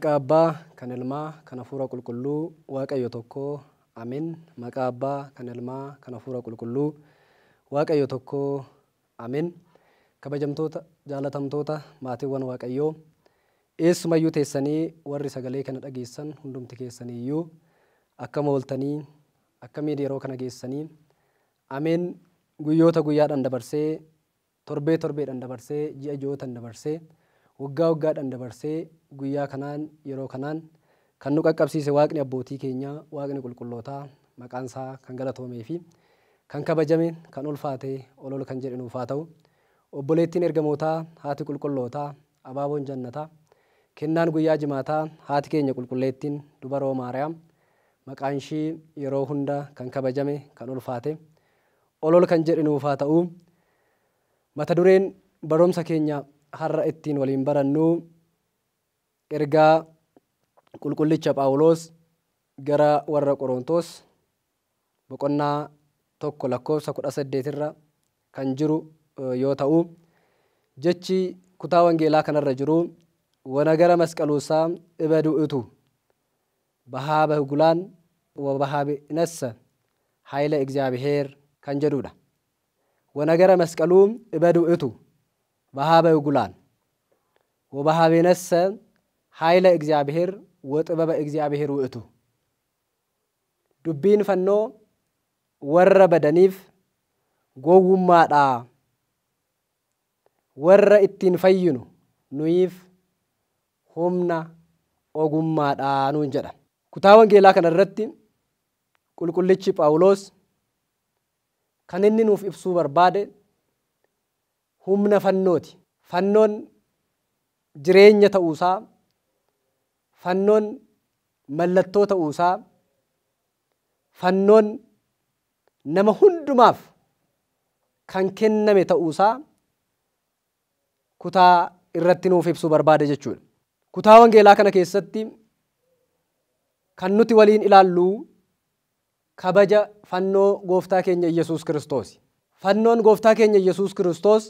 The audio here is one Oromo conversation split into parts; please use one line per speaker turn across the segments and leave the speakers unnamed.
Maqaa Abbaa, kan Ilmaa, kan Hafuura Qulqulluu, Waaqayyo tokkoo, Ameen. Maqaa Abbaa, kan Ilmaa, kan Hafuura Qulqulluu, Waaqayyo tokkoo, Ameen. Kabajamtoota, jaalatamtoota, maatiiwwan Waaqayyoo, eessumayyuu teessanii warri sagalee kana dhageessan hundumti keessaniiyyuu akkam ooltanii, akkamiin yeroo kana geessanii, Ameen. Guyyoota guyyaadhaan dabarsee, torbee torbeedhaan dabarsee, ji'a ji'ootaan dabarsee, waggaa waggaadhaan dabarsee, guyyaa kanaan yeroo kanaan kan nu qaqqabsiise Waaqni abbootii keenyaa, Waaqni qulqullootaa, maqaan isaa kan galatoomee fi kan kabajame, kan ulfaate, ol kan jedhe nuuf haa ta'u. Obboleettiin ergamootaa, haati qulqullootaa, abaaboon jannataa, kennaan guyyaa jimaataa, haati keenya qulqulleettiin dubaroo Maariyaam, maqaan ishii yeroo hunda kan kabajame, kan ulfaate, ol kan jedhe nuuf haa ta'u. Mata dureen barumsa keenya har'a ittiin waliin barannu ergaa qulqullicha Phaawulos gara warra Qorontos boqonnaa 1 lakkoofsa 18 irra kan jiru yoo ta'u, jechi kutaa wangeelaa kanarra jiru wanagara masqaluusaa ibadu'utu bahaa gulaan wabahaabinassa hayla እግዚአብሔር kan jedhudha. Wanagara masqaluu ibadu'utu bahaa gulaan wabahaabinassa hayla እግዚአብሔር ወጥበበ እግዚአብሔር ውእቱ. Dubbiin fannoo warra badaniif gowwummaadha, warra ittiin fayyinu nuyiif humna ogummaadha nuun jedha. Kutaa wangeelaa kana irratti qulqullichi Phaawulos kan inni nuuf ibsuu barbaade humna fannooti. Fannoon jireenya ta'uusaa, fannoon mallattoo ta'uusaa, fannoon nama hundumaaf kan kenname ta'uusaa kutaa irratti nuuf ibsuu barbaade jechuudha. Kutaa wangeelaa kana keessatti kan nuti waliin ilaallu kabaja fannoo gooftaa keenya Yesuus Kiristoos. Fannoon gooftaa keenya Yesuus Kiristoos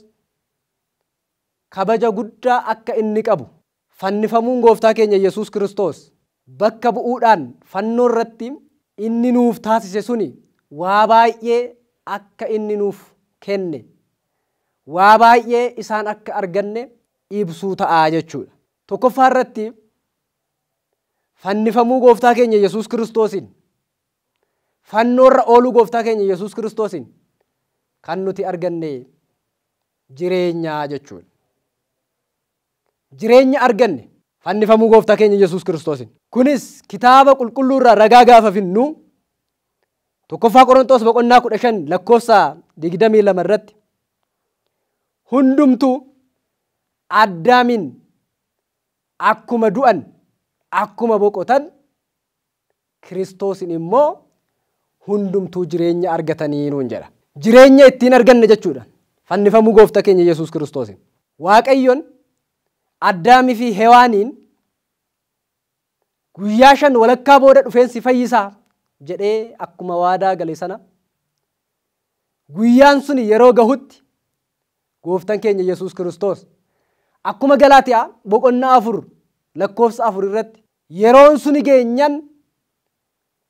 kabaja guddaa akka inni qabu, fannifamuun gooftaa keenya Yesuus Kiristoos bakka bu'uudhaan fannoo irratti inni nuuf taasise suni waa baay'ee akka inni nuuf kenne, waa baay'ee isaan akka arganne ibsuu ta'aa jechuudha. Tokkoffaa irratti fannifamuu gooftaa keenya Yesuus Kiristoosiin, fannoo irra ooluu gooftaa keenya Yesuus Kiristoosiin kan nuti arganne jireenyaa jechuudha. Jireenya arganne fannifamuu gooftaa keenya Yesuus Kiristoosiin. Kunis kitaaba qulqulluu irraa ragaa gaafa finnu tokkoffaa Qorontos boqonnaa 15 lakkoofsa 22 irratti hundumtuu Addaamiin akkuma du'an, akkuma boqotan, Kiristoosiin immoo hundumtuu jireenya argatanii nuun jedha. Jireenya ittiin arganne jechuudha fannifamuu gooftaa keenya Yesuus Kiristoosiin. Waaqayyoon Addaamii fi Hewaaniin guyyaa 5 walakkaa booda dhufeensi fayyisaa jedhee akkuma waadaa gale sana guyyaan sun yeroo gahutti gooftaan keenya Yesuus Kiristoos akkuma Galaatiyaa boqonnaa 4 lakkoofsa 4 irratti yeroon sun geenyan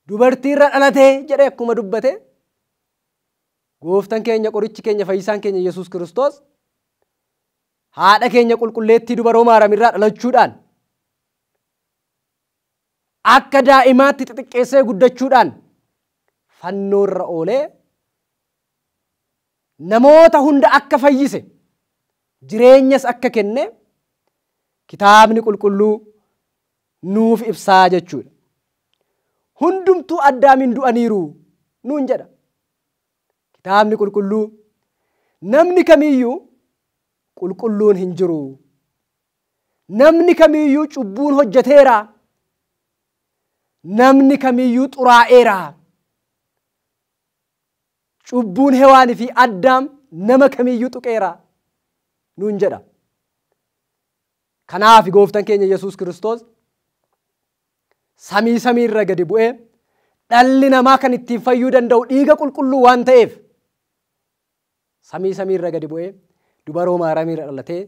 dubartii irra dhalatee jedhee akkuma dubbate gooftaan keenya qorichi keenya fayyisaan keenya Yesuus Kiristoos haadha keenya qulqulleettii dubaroo Maariyaam irraa dhalachuudhaan akka daa'imaatti xixiqqeessee guddachuudhaan fannoo irra oolee namoota hunda akka fayyise, jireenyas akka kenne kitaabni qulqulluu nuuf ibsaa jechuudha. Hundumtuu Addaamiin du'aniiru nuun jedha kitaabni qulqulluu. Namni kamiyyuu qulqulluun hin jiru. Namni kamiyyuu cubbuun hojjeteera. Namni kamiyyuu xuraa'eera. Cubbuun Hewaanii fi Addaam nama kamiyyuu tuqeera nuun jedha. Kanaaf gooftaan keenya Yesuus Kiristoos samii irra gadi bu'ee dhalli namaa kan ittiin fayyuu danda'u dhiiga qulqulluu waan ta'eef samii irra gadi bu'ee dubaroo Maariyaam irra dhalatee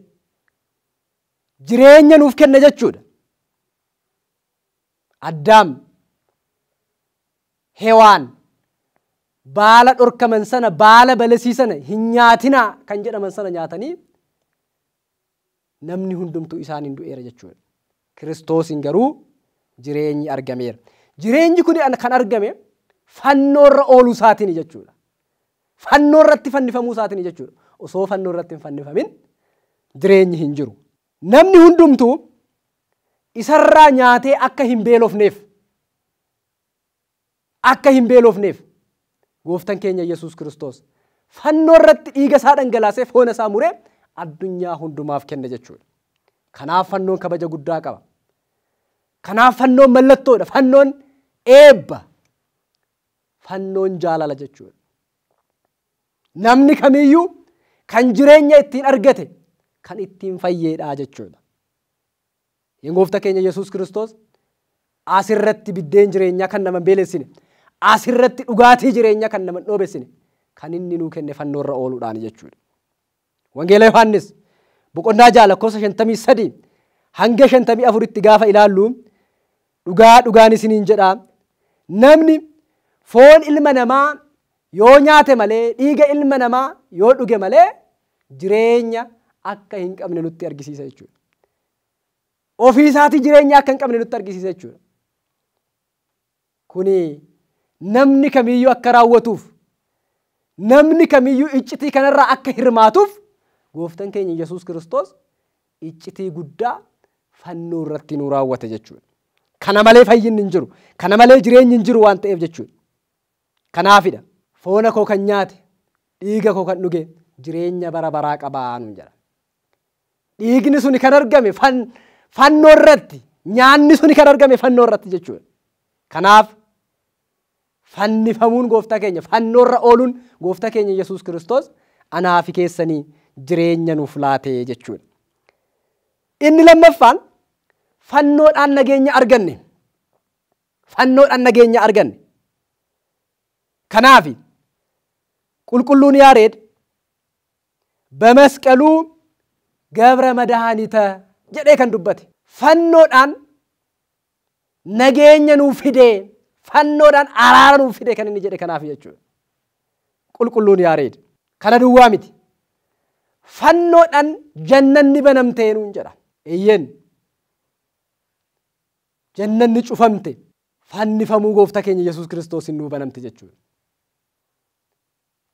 jireenya nuuf kenne jechuudha. Addaam, Hewaan baala dhorkaman sana, baala balasii sana hin nyaatinaa kan jedhaman sana nyaatanii namni hundumtuu isaaniin du'eera jechuudha. Kiristoosiin garuu jireenyi argameera. Jireenyi kun kan argame fannoorra ooluu isaatiin jechuudha. Fannoorratti fannifamuu isaatiin jechuudha. Osoo fannoorratti hin fannifamin jireenyi hin jiru. Namni hundumtuu isarraa nyaatee akka hin beelofneef gooftaan keenya Yesuus Kiristoos fannoorratti dhiiga isaa dhangalaasee foon isaa muree addunyaa hundumaaf kenne jechuudha. Kanaaf fannoon kabaja guddaa qaba. Kanaaf fannoon mallattoodha. Fannoon eebba. Fannoon jaalala jechuudha. Namni kamiyyuu kan jireenya ittiin argate kan ittiin fayyeedhaa jechuudha. Gooftaan keenya Yesuus Kiristoos asirratti biddeen jireenyaa kan nama beelessine, asirratti dhugaatii jireenyaa kan nama dhoobessine kan inni nuu kenne fannoorra ooluudhaan jechuudha. Wangeela Yohaannis boqonnaa 6 lakkoofsa 53 hanga 54tti gaafa ilaallu dhugaan isiniin jedhaa, namni foon ilma namaa yoo nyaate malee, dhiiga ilma namaa yoo dhuge malee jireenya akka hin qabne nutti argisiisa jechuudha. Ofii isaatii jireenya akka hin qabne nutti argisiisa jechuudha. Kuni namni kamiyyuu akka raawwatuuf, namni kamiyyuu iccitii kanarraa akka hirmaatuuf gooftaan keenya Yesuus Kiristoos iccitii guddaa fannoo irratti nu raawwate jechuudha. Kana malee fayyinni hin jiru, kana malee jireenyi hin jiru waan ta'eef jechuudha. Kanaafidha foona koo kan nyaate, dhiiga koo kan dhuge jireenya bara baraa qabaa nuun jedha. Dhiigni suni kan argame fannoo irratti, nyaanni suni kan argame fannoo irratti jechuudha. Kanaaf fannifamuun gooftaa keenya, fannoorra ooluun gooftaa keenya Yesuus Kiristoos anaa fi keessanii jireenya nuuf laatee jechuudha. Inni lammaffaan fannoodhaan nageenya arganne. Fannoodhaan nageenya arganne. Kanaaf qulqulluun Yaareed በመስቀሉ ገብረ መድኃኒተ jedhee kan dubbate. Fannoodhaan nageenya nuuf fidee, fannoodhaan araara nuuf fidee kan inni jedhe kanaaf jechuudha. Qulqulluun Yaareed kana duwwaa miti. Fannoodhaan jannanni banamtee nuun jedha. Eeyyeen jannanni cufamte fannifamuu gooftaa keenya Yesuus Kiristoos nuu banamte jechuudha.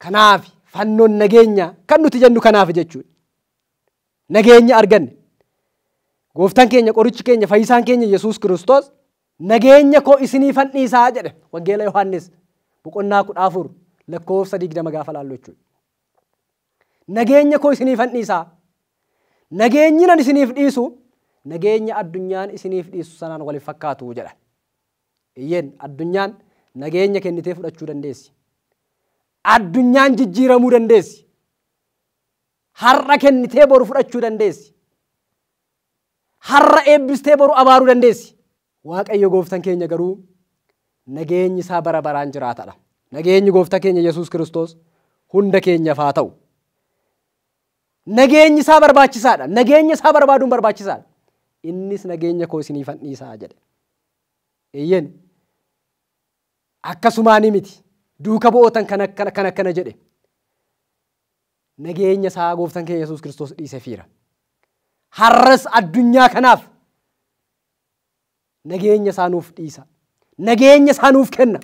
Kanaaf fannoon nageenya kan nuti jennu kanaaf jechuudha. Nageenya arganne. Gooftaan keenya, qorichi keenya, fayyisaan keenya Yesuus Kiristoos nageenya koo isiniifan dhiisaa jedhe. Wangeela Yohaannis boqonnaa 14 lakkoofsa 20 gaafa laallu jechuudha. Nageenya koo isiniifan dhiisaa. Nageenyi nan isiniif dhiisu nageenya addunyaan isiniif dhiisu sanaan waliin fakkaatu jedha. Iyyeen addunyaan nageenya kennitee fudhachuu dandeessi. Addunyaan jijjiiramuu dandeessi. Har'a kennitee boru fudhachuu dandeessi. Har'a eebbistee boru abaaruu dandeessi. Waaqayyo gooftaan keenya garuu nageenyi isaa bara baraan jiraatadha. Nageenyi gooftaa keenya Yesuus Kiristoos hunda keenyaaf haa ta'u. Nageenyi isaa barbaachisaadha. Nageenya isaa barbaaduun barbaachisaadha. Innis nageenya koo isiniifan dhiisaa jedhe. Eeyyeen akkasumaanii miti. Duuka bu'ootan kan akkana jedhe. Nageenya isaa gooftaan keenya Yesuus Kiristoos dhiisee fiira. Har'as addunyaa kanaaf nageenya isaa nuuf dhiisa. Nageenya isaa nuuf kenna.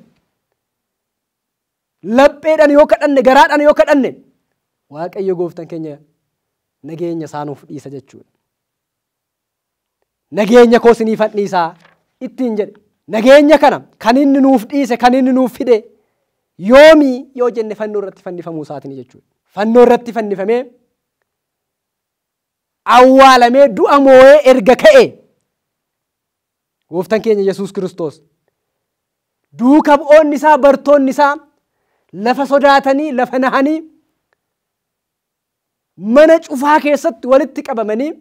Lapheedhaan yoo kadhanne, garaadhaan yoo kadhanne Waaqayyo gooftaan keenya nageenya isaa nuuf dhiisa jechuudha. Nageenya koo isiniifan dhiisaa ittiin jedhe. Nageenya kana kan inni nuuf dhiise, kan inni nuuf fide yoomii yoo jenne fannoo irratti fannifamuu isaatiin jechuudha. Fannoo irratti fannifamee awwaalamee du'a moo'ee erga ka'e gooftaan keenya Yesuus Kiristoos duuka bu'oonni isaa, bartoonni isaa lafa sodaatanii, lafa nahanii mana cufaa keessatti walitti qabamanii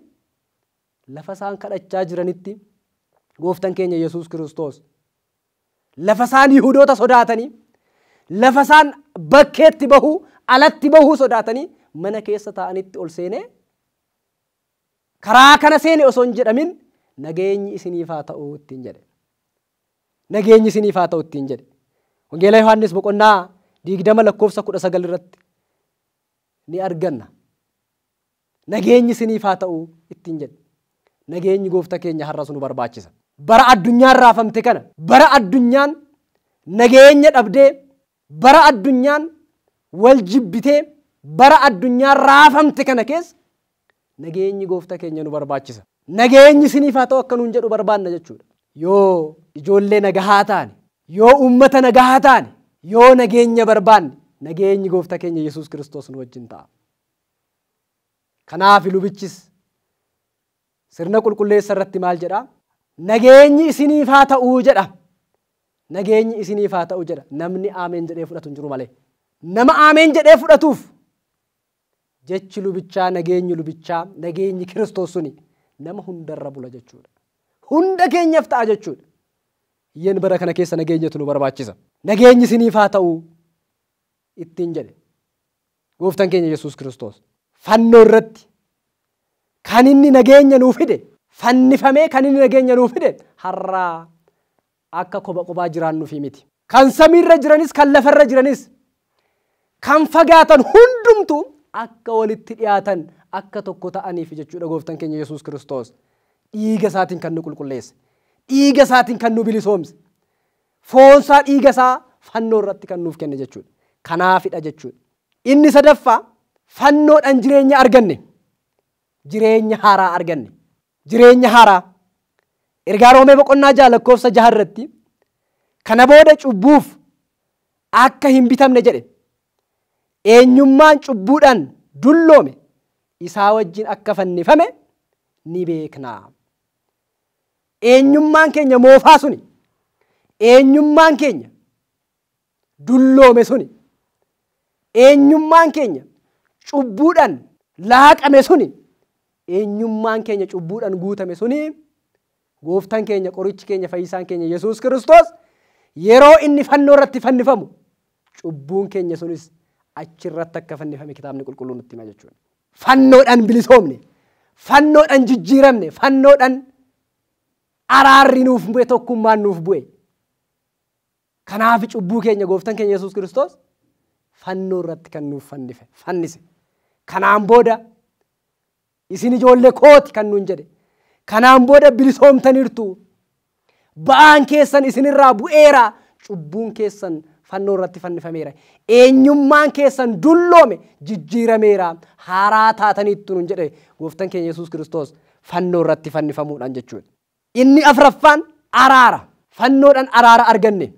lafa isaan kadhachaa jiranitti gooftaan keenya Yesuus Kiristoos lafa isaan Yihuudoota sodaatanii, lafa isaan bakkeetti bahuu, alatti bahuu sodaatanii mana keessa taa'anitti ol seenee karaa kana seene osoo hin jedhamin nageenyi isiniif haa ta'u ittiin jedhe. nageenyi isiniif haa ta'u ittiin jedhe. Wangeela Yohaannis boqonnaa 20:19 irratti ni arganna. Nageenyi isiniif haa ta'u ittiin jedhe. Nageenyi gooftaa keenya har'as nu barbaachisa. Bara addunyaan raafamte kana, bara addunyaan nageenya dhabdee, bara addunyaan wal jibbitee, bara addunyaan raafamte kana keessa nageenyi gooftaa keenya nu barbaachisa. Nageenyi isiniif haa ta'u akka nuun jedhu barbaanna jechuudha. Yoo ijoollee nagahaa taane, yoo uummata nagahaa taane, yoo nageenya barbaanne, nageenyi gooftaa keenya Yesuus Kiristoos nu wajjin ta'a. Kanaaf lubichis sirna qulqulleessa irratti maal jedhaa? Nageenyi isiniif haa ta'uu jedha. Nageenyi isiniif haa ta'uu jedha. Namni aameen jedhee fudhatu hin jiru malee. Nama aameen jedhee fudhatuuf jechi lubichaa, nageenyi lubichaa, nageenyi Kiristoos suni nama hundarra bula jechuudha. Hunda keenyaaf ta'a jechuudha. Iyyan bara kana keessa nageenyatu nu barbaachisa. Nageenyi isiniif haa ta'uu ittiin jedhe gooftaan keenya Yesuus Kiristoos fannoo irratti kan inni nageenya nuuf fide, fannifamee kan inni nageenya nuuf fide har'aa akka kophaa jiraannuufi miti. Kan samiirra jiranis, kan lafarra jiranis, kan fagaatan hundumtu akka walitti dhiyaatan, akka tokko ta'aniif jechuudha gooftaan keenya Yesuus Kiristoos. Dhiiga isaatiin kan nu qulqulleesse, dhiiga isaatiin kan nu bilisoomse, foonsaa dhiiga isaa fannoo irratti kan nuuf kenne jechuudha. Kanaafidha jechuudha. Inni sadaffaa fannoodhaan jireenya arganne, jireenya haaraa arganne. Jireenya haaraa ergaa Roomee boqonnaa 6 irratti kana booda cubbuuf akka hin bitamne jedhe. Eenyummaan cubbuudhaan dulloome isaa wajjin akka fannifame ni beekna. Eenyummaan keenya moofaa suni, eenyummaan keenya dulloome suni, eenyummaan keenya cubbuudhaan laaqame suni, eenyummaan keenya cubbuudhaan guutame suni gooftaan keenya, qorichi keenya, fayyisaan keenya Yesuus Kiristoos yeroo inni fannoo irratti fannifamu cubbuun keenya sunis achirratti akka fannifame kitaabni qulqulluun nutti hima jechuudha. Fannoodhaan bilisoomne, fannoodhaan jijjiiramne, fannoodhaan araarri nuuf bu'e, tokkummaan nuuf bu'e. Kanaaf cubbuu keenya gooftaan keenya Yesuus Kiristoos fannoo irratti kan nuuf fannise. Kanaan booda isin ijoollee kooti kan nuun jedhe. Kanaan booda bilisoomtaniirtu. Ba'aan keessan isinirraa bu'eera. Cubbuun keessan fannoo irratti fannifameera. Eenyummaan keessan dulloome jijjiirameera. Haaraa taataniittu nuun jedhe gooftaan keenya Yesuus Kiristoos fannoo irratti fannifamuudhaan jechuudha. Inni afraffaan araara. Fannoodhaan araara arganne.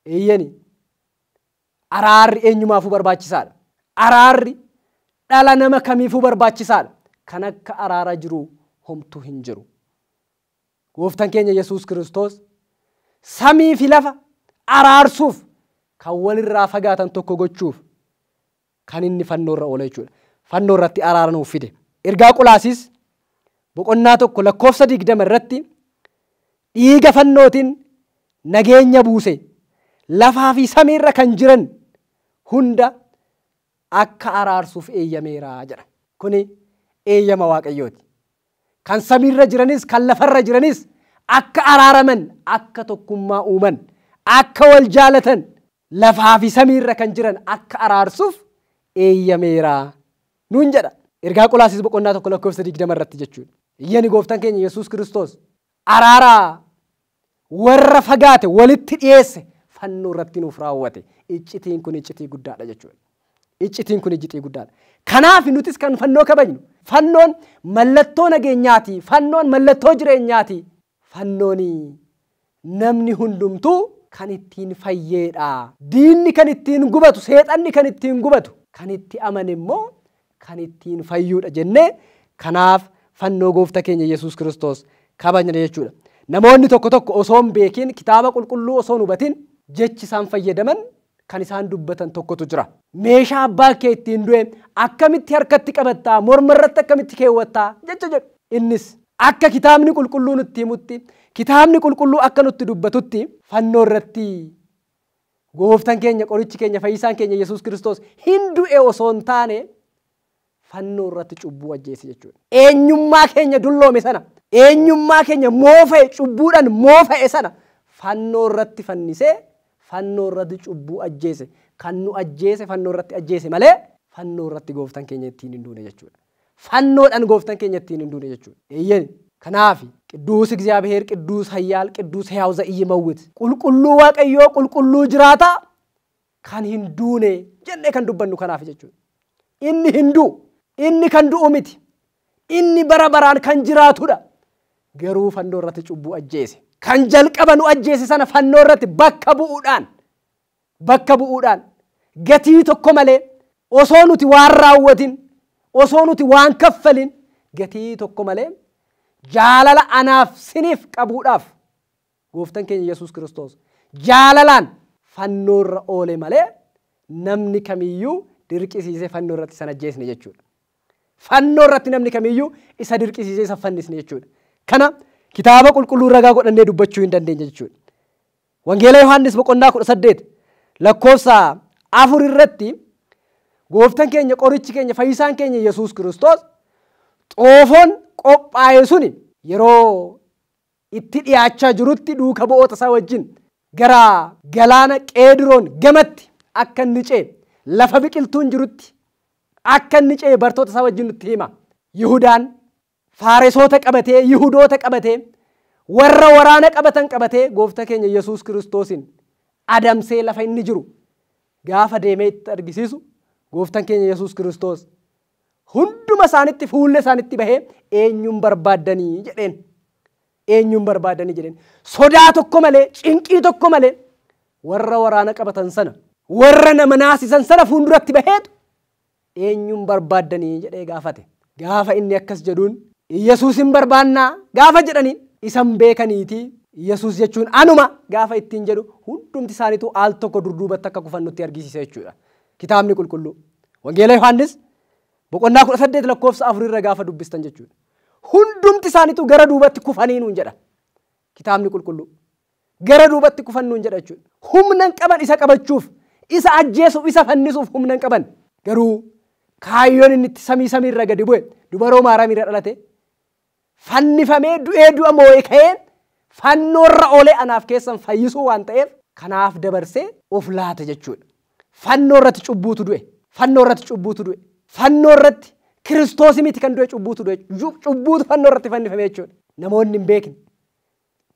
Eeyyani. Araarri eenyumaafuu barbaachisaadha. Araarri dhala nama kamiifuu barbaachisaadha. Kan akka araara jiru homtuu hin jiru. Gooftaan keenya Yesuus Kiristoos samii fi lafa araarsuuf, kan walirraa fagaatan tokko gochuuf kan inni fannoo irra oole jechuudha. Fannoo irratti araara nuuf fide. Ergaa Qolaasiis boqonnaa 1:20 irratti dhiiga fannootiin nageenya buuse lafaa fi samiirra kan jiran hunda akka araarsuuf eeyyameera jedha. Kuni eeyyama Waaqayyooti. Kan samiirra jiranis, kan lafarra jiranis akka araaraman, akka tokkummaa uuman, akka wal jaalatan, lafaa fi samiirra kan jiran akka araarsuuf eeyyameera nuun jedha. Ergaa Qolaasiis boqonnaa 1:20 irratti jechuudha. Iyyani gooftaan keenya Yesuus Kiristoos araara warra fagaate walitti dhiyeesse fannoo irratti nuuf raawwate. Iccitiin kun iccitii guddaadha jechuudha. Iccitiin kun iccitii guddaadha. Kanaaf nutis kan fannoo kabajnu. Fannoon mallattoo nageenyaati. Fannoon mallattoo jireenyaati. Fannoon namni hundumtuu kan ittiin fayyeedha. Diinni kan ittiin gubatu, seexanni kan ittiin gubatu, kan itti amane immoo kan ittiin fayyuudha jennee kanaaf fannoo gooftaa keenya Yesuus Kiristoos kabajna jechuudha. Namoonni tokko tokko osoo hin beekin, kitaaba qulqulluu osoo hin hubatin jechi isaan fayyadaman kan isaan dubbatan tokkotu jira. Meeshaa abbaa kee ittiin du'e akkamitti harkatti qabattaa, morma irratti akkamitti keewwattaa jecha jedhu. Innis akka kitaabni qulqulluu nutti himutti, kitaabni qulqulluu akka nutti dubbatutti fannoo irratti gooftaan keenya, qorichi keenya, fayyisaan keenya Yesuus Kiristoos hin du'e osoo hin taane fannoo irratti cubbuu ajjeese jechuudha. Eenyummaa keenya dulloome sana, eenyummaa keenya moofa'e, cubbuudhaan moofa'e sana fannoo irratti fannisee fannoo irratti cubbuu ajjeese kan nu ajjeese fannoo irratti ajjeese malee fannoo irratti gooftaan keenya ittiin hin duune jechuudha. Fannoodhaan gooftaan keenya ittiin hin duune jechuudha. Eeyyeen kanaaf ቅዱስ እግዚአብሔር ቅዱስ ኃያል ቅዱስ ሕያው ዘኢይመውት ቁልቁሉ ዋቀዮ ቁልቁሉ ጅራታ kan hin duune jenne kan dubbannu kanaaf jechuudha. Inni hindu inni kan du'u miti inni bara baraan kan jiraatudha. Garuu fannoo irratti cubbuu ajjeese kan jalqaba nu ajjeese sana fannoo irratti bakka bu'uudhaan gatii tokko malee osoo nuti waan raawwatin osoo nuti waan kaffalin gatii tokko malee jaalala anaaf siniif qabuudhaaf gooftaan keenya Yesuus Kiristoos jaalalaan fannoo irra oole malee namni kamiyyuu dirqisiisee fannoo irratti sana ajjeesne jechuudha. Fannoo irratti namni kamiyyuu isa dirqisiisee isa fannisne jechuudha. Kana kitaaba qulqulluu ragaa godhannee dubbachuu hin dandeenya jechuudha. Wangeela Yohaannis boqonnaa 18 lakkoofsa 4 irratti gooftaan keenya qorichi keenya fayyisaan keenya Yesuus Kiristoos xoofoon qophaa'e suni yeroo itti dhiyaachaa jirutti duuka bu'oota isaa wajjin gara galaana Qeediroon gamatti akka inni ce'e lafa biqiltuun jirutti akka inni ce'e bartoota isaa wajjin nutti hima. Yihudaan Faaresoota qabatee Yihudoota qabatee warra waraana qabatan qabatee gooftaa keenya Yesuus Kiristoosin adamsee lafa inni jiru gaafa deemee itti argisiisu gooftaan keenya Yesuus Kiristoos hunduma isaanitti fuulle isaanitti bahee eenyuun barbaaddanii jedheen sodaa tokko malee cinqii tokko malee warra waraana qabatan sana warra nama naasisan sana fuulduratti baheetu eenyuun barbaaddanii jedhee gaafate. Gaafa inni akkas jedhuun Yesuusin barbaannaa gaafa jedhaniin isan beekaniiti Yesuus jechuun anuma gaafa ittiin jedhu hundumti isaaniitu al tokko durduubatti akka kufan nutti argisiisa jechuudha. Kitaabni qulqulluu Wangeela Yohaannis boqonnaa 18 lakkoofsa 4 irra gaafa dubbistan jechuudha. Hundumti isaaniitu gara duubatti kufanii nuun jedha. Kitaabni qulqulluu gara duubatti kufan nuun jedha jechuudha. Humna qaban isa qabachuuf isa ajjeesuuf isa fannisuuf humna qaban garuu kaayyoon inni itti samii irra gadi bu'e dubaroo Maariyaam irra dhalate fannifamee du'ee du'a moo'ee ka'ee fannoo irra oolee anaaf keessan fayyisuu waan ta'eef kanaaf dabarsee of laata jechuudha. Fannoo irratti cubbuutu du'e. Fannoo irratti Kiristoos miti kan du'e cubbuutu fannoo irratti fannifame jechuudha. Namoonni hin beekne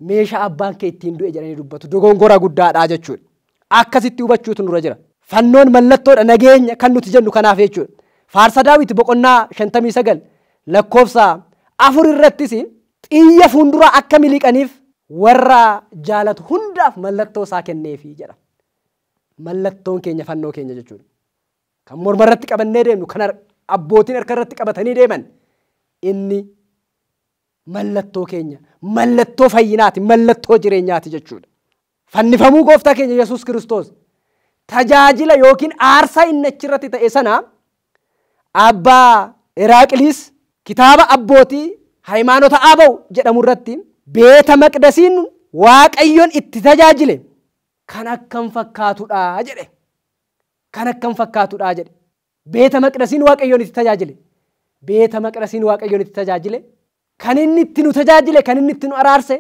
meeshaa abbaan kee ittiin du'e jedhanii dubbatu dogongora guddaadha jechuudha. Akkasitti hubachuutu nurra jira. Fannoon mallattoodha nageenya kan nuti jennu kanaaf jechuudha. Faarsa Daawit boqonnaa 59 lakkoofsa 4 irrattis xiyya fuulduraa akka miliqaniif warra jaalatu hundaaf mallattoo isaa kenneefi jedha. Mallattoon keenya fannoo keenya jechuudha. Kan morma irratti qabannee deemnu kan abbootiin harka irratti qabatanii deeman inni mallattoo keenya mallattoo fayyinaati mallattoo jireenyaati jechuudha. Fannifamuu gooftaa keenya Yesuus Kiristoos tajaajila yookiin aarsaa inni achirratti ta'e sana abbaa Iraaqiliis kitaaba abbootii Haymaanota Abaw jedhamu irratti beeta maqdasiin Waaqayyoon itti tajaajile kan akkam fakkaatudha jedhe. Beeta maqdasiin Waaqayyoon itti tajaajile. Kan inni itti nu tajaajile kan inni itti nu araarse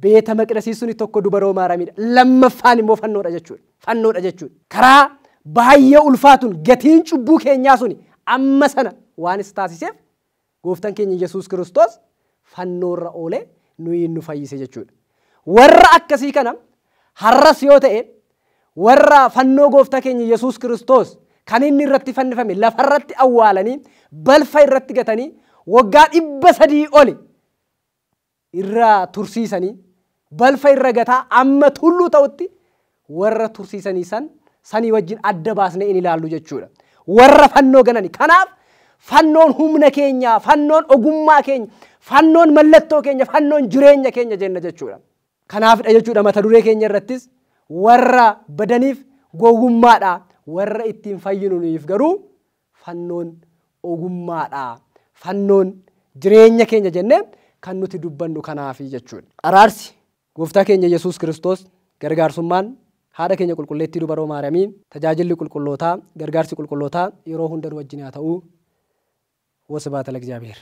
beeta maqdasii suni tokko dubaroo Maariyaamidha. Lammaffaan immoo fannoodha jechuudha. Karaa baay'ee ulfaatuun gatiin cubbuu keenyaa suni amma sana waan isa taasiseef gooftaan keenya Yesuus Kiristoos fannoo irra oolee nuyi nu fayyise jechuudha. Warra akkasii kana har'as yoo ta'e warra fannoo gooftaa keenya Yesuus Kiristoos kan inni irratti fannifame lafarratti awwaalanii balfa irratti gatanii waggaa 300 oli irra tursiisanii balfa irra gataa amma tulluu ta'utti warra tursiisanii sanii wajjin adda baasnee in ilaallu jechuudha. Warra fannoo ganani kanaaf fannoon humna keenya fannoon ogummaa keenya fannoon mallattoo keenya fannoon jireenya keenya jenna jechuudha. Kanaafidha jechuudha mata duree keenya irrattis warra badaniif gowwummaadha warra ittiin fayyinuuf garuu fannoon ogummaadha fannoon jireenya keenya jennee kan nuti dubbannu kanaafi jechuudha. Araarsi gooftaa keenya Yesuus Kiristoos gargaarsummaan haadha keenya qulqulleettii dubaroo Maariyaamiin tajaajilli qulqullootaa gargaarsi qulqullootaa yeroo hunda nu wajjin haa ta'u. ወስብሐት ለእግዚአብሔር።